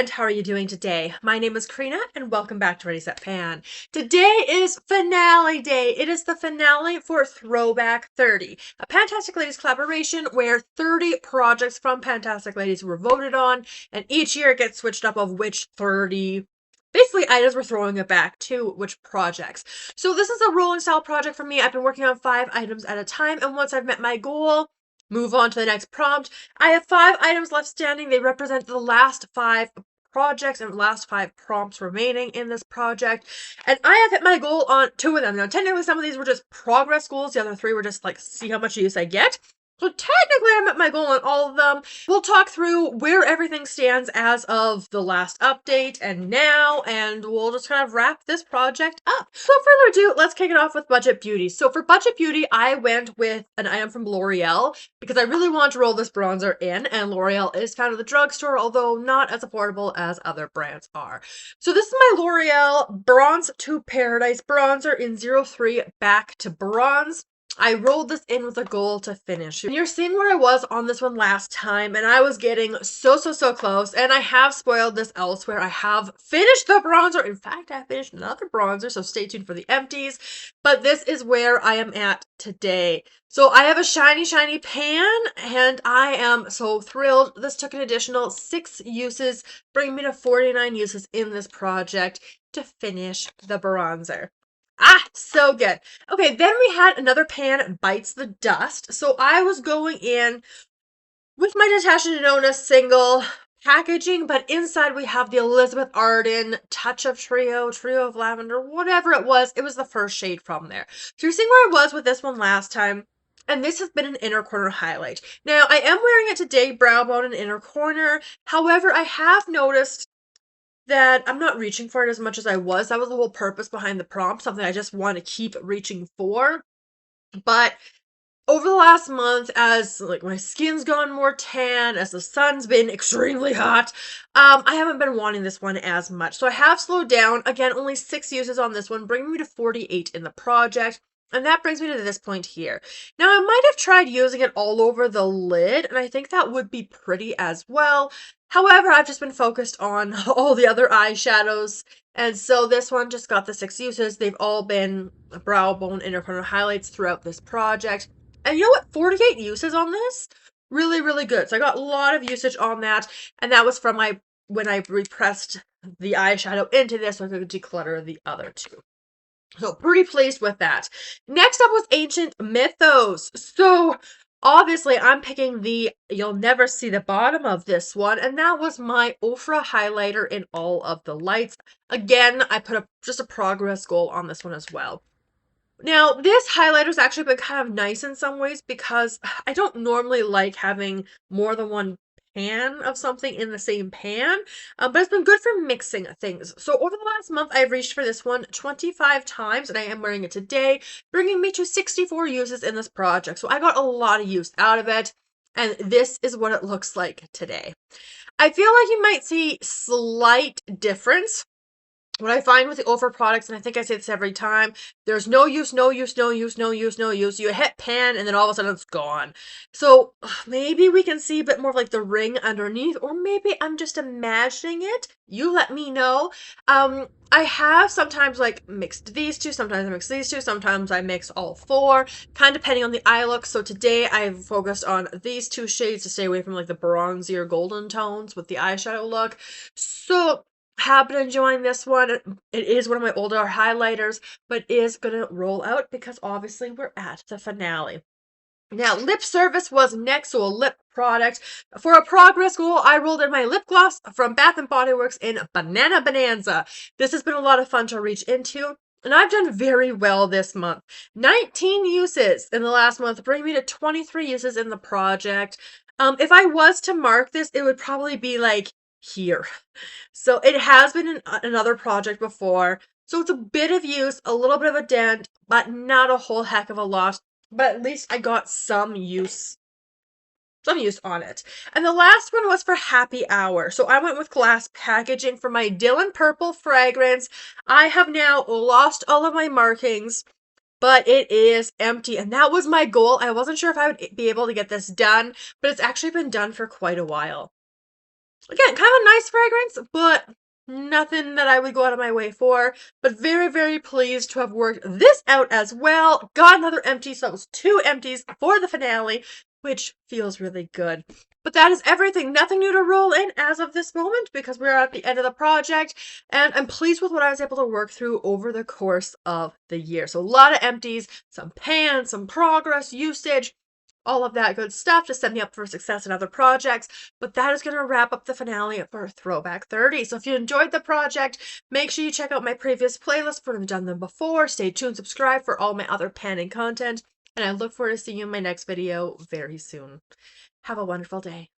friend, how are you doing today? My name is Karina and welcome back to Ready Set Pan. Today is finale day. It is the finale for Throwback 30, a PANtastic Ladies collaboration where 30 projects from PANtastic Ladies were voted on, and each year it gets switched up of which 30 basically items we're throwing it back to which projects. So this is a rolling style project for me. I've been working on 5 items at a time, and once I've met my goal, move on to the next prompt. I have 5 items left standing. They represent the last 5 projects and last 5 prompts remaining in this project. And I have hit my goal on 2 of them. Now, technically, some of these were just progress goals. The other 3 were just like, see how much use I get. So technically, I met my goal on all of them. We'll talk through where everything stands as of the last update and now, and we'll just kind of wrap this project up. So further ado, let's kick it off with Budget Beauty. So for Budget Beauty, I went with an item from L'Oreal because I really want to roll this bronzer in, and L'Oreal is found at the drugstore, although not as affordable as other brands are. So this is my L'Oreal Bronze to Paradise bronzer in 03 Back to Bronze. I rolled this in with a goal to finish. And you're seeing where I was on this one last time, and I was getting so close, and I have spoiled this elsewhere. I have finished the bronzer. In fact, I finished another bronzer, so stay tuned for the empties. But this is where I am at today. So I have a shiny pan, and I am so thrilled. This took an additional 6 uses, bringing me to 49 uses in this project to finish the bronzer. Ah, so good. Okay, then we had another pan bites the dust. So I was going in with my Natasha Denona single packaging, but inside we have the Elizabeth Arden Touch of Trio of Lavender, whatever it was. It was the first shade from there. So you're seeing where I was with this one last time. And this has been an inner corner highlight. Now, I am wearing it today, brow bone and inner corner. However, I have noticed that I'm not reaching for it as much as I was. That was the whole purpose behind the prompt, something I just want to keep reaching for. But over the last month, as like my skin's gone more tan, as the sun's been extremely hot, I haven't been wanting this one as much. So I have slowed down. Again, only 6 uses on this one, bringing me to 48 in the project. And that brings me to this point here. Now, I might have tried using it all over the lid, and I think that would be pretty as well. However, I've just been focused on all the other eyeshadows, and so this one just got the 6 uses. They've all been brow bone inner corner highlights throughout this project. And you know what? 48 uses on this? Really good. So I got a lot of usage on that, and that was from when I repressed the eyeshadow into this so I could declutter the other 2. So pretty pleased with that. Next up was Ancient Mythos. So obviously I'm picking you'll never see the bottom of this one, and that was my Ofra highlighter in all of the lights. Again, I put just a progress goal on this one as well. Now, this highlighter's actually been kind of nice in some ways because I don't normally like having more than one pan of something in the same pan, but it's been good for mixing things. So over the last month, I've reached for this one 25 times, and I am wearing it today, bringing me to 64 uses in this project. So I got a lot of use out of it, and this is what it looks like today. I feel like you might see slight difference. What I find with the Ofra products, and I think I say this every time, there's no use. You hit pan, and then all of a sudden it's gone. So maybe we can see a bit more of like the ring underneath, or maybe I'm just imagining it. You let me know. I have sometimes like mixed these 2, sometimes I mix these 2, sometimes I mix all 4, kind of depending on the eye look. So today I've focused on these 2 shades to stay away from like the bronzier golden tones with the eyeshadow look. So have been enjoying this one. It is one of my older highlighters, but is gonna roll out because obviously we're at the finale. Now, lip service was next, so a lip product. For a progress goal, I rolled in my lip gloss from Bath & Body Works in Bonanza. This has been a lot of fun to reach into, and I've done very well this month. 19 uses in the last month, bringing me to 23 uses in the project. If I was to mark this, it would probably be like here. So it has been in another project before. So it's a bit of use, a little bit of a dent, but not a whole heck of a lot. But at least I got some use on it. And the last one was for Happy Hour. So I went with glass packaging for my Dylan Purple fragrance. I have now lost all of my markings, but it is empty, and that was my goal. I wasn't sure if I would be able to get this done, but it's actually been done for quite a while. Again, kind of a nice fragrance, but nothing that I would go out of my way for. But very, very pleased to have worked this out as well. Got another empty, so it was 2 empties for the finale, which feels really good. But that is everything. Nothing new to roll in as of this moment because we're at the end of the project, and I'm pleased with what I was able to work through over the course of the year. So a lot of empties, some pans, some progress, usage, all of that good stuff to set me up for success in other projects. But that is going to wrap up the finale for Throwback 30. So if you enjoyed the project, make sure you check out my previous playlist for I've done them before. Stay tuned, subscribe for all my other panning content, and I look forward to seeing you in my next video very soon. Have a wonderful day.